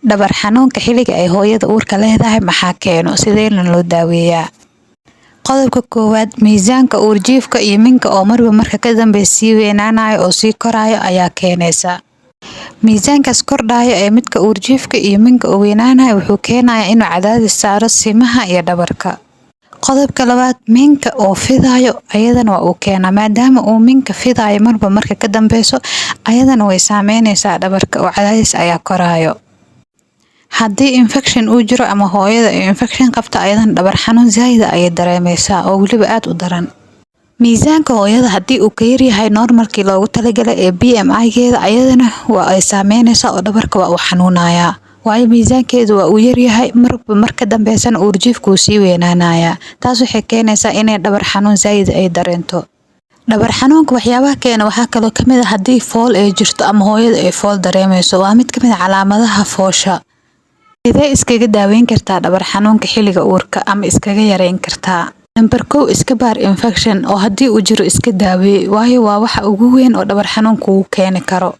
dhabar xanuunka xilliga ay hooyada uurka leedahay maxaa keeno sideena loo daaweeyaa. Qodobka koowaad, miisaanka uurjiifka iyo minka oo marba marka ka dambeeya sii weynaanayo oo sii korayo ayaa keenaysa. miisaankaas kordhayo ee midka uurjiifka iyo minka oo weynaanayo wuxuu keenayaa inuu cadaadis saaro simaha iyo dhabarka. qodobka labaad, minka oo fidayo ayadana waa uu keenaa maadaama uu minka fidayo marba marka ka dambeyso ayadana way saameynaysaa dhabarka oo cadaadis ayaa korayo. haddii infection uu jiro ama hooyada ay infection qabto ayadana dhabar xanuun zaid ayay dareemaysaa oo weliba aad u daran. miisaanka hooyada haddii uu ka yaryahay normalkii loogu talagalay ee BMI-geeda ayadana waa ay saameynaysaa oo dhabarka waa uu xanuunayaa. waayo miisaankeedu waa uu yaryahay marba marka dambeysana uurjiifku wuu sii weynaanayaa. taas waxay keenaysaa inay dhabar xanuun zaid ay dareento. dhabar xanuunka waxyaabaha keena waxaa kaloo ka mid ah haddii fool ay jirto ama hooyada ay fool dareemayso waa mid ka mid ah calaamadaha foosha. sidee iskaga daaweyn kartaa dhabar xanuunka xilliga uurka ama iskaga yareyn kartaa. Number 1 iska baar infection oo haddii uu jiro iska daaweey waayo waa waxa ugu weyn oo dhabar xanuunka uu keeni karo.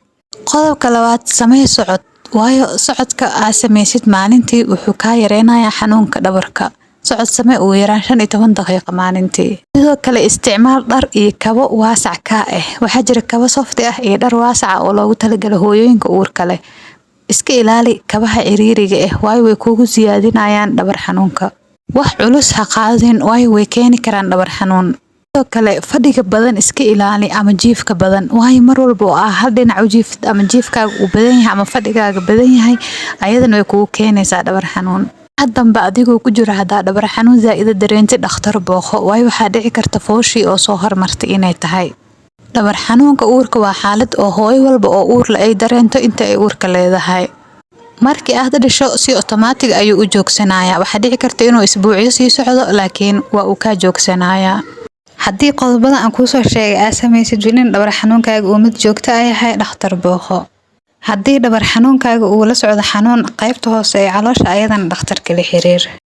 qodobka labaad, samee socod waayo socodka aad sameysid maalintii wuxuu kaa yareynayaa xanuunka dhabarka. socod samee ugu yaraan 15 daqiiqo maalintii. sidoo kale isticmaal dhar iyo kabo waasac ka ah. waxaa jira kabo soft ah iyo dhar waasac ah oo loogu talagalay hooyooyinka uurka leh. iska ilaali kabaha ciriiriga ah waayo way kugu siyaadinayaan dhabar xanuunka. wax culus ha qaadin waayo way keeni karaan dhabar xanuun. sidoo kale fadhiga badan iska ilaali ama jiifka badan waayo mar walba oo hal dhinac u jiifid ama jiifkaaga uu badan yahay ama fadhigaaga badan yahay ayadana way kugu keenaysaa dhabar xanuun. haddaba adigoo ku jira hadaa dhabar xanuun zaid dareentay dhakhtar booqo waayo waxaa dhici karta fooshii oo soo hormartay inay tahay. dhabar xanuunka uurka waa xaalad oo hooyo walba oo uur la ay dareento inta ay uurka leedahay. markii aad dhasho si automatic ayuu u joogsanayaa. waxaa dhici karta inuu isbuucyo sii socdo laakiin waa uu ka joogsanayaa. haddii qodobada aan kuu soo sheegay aad sameysid winin dhabar xanuunkaaga uu mid joogto ah yahay dhakhtar booqo. haddii dhabar xanuunkaaga uu la socdo xanuun qaybta hoose ee caloosha ayadana dhakhtarka la xiriir.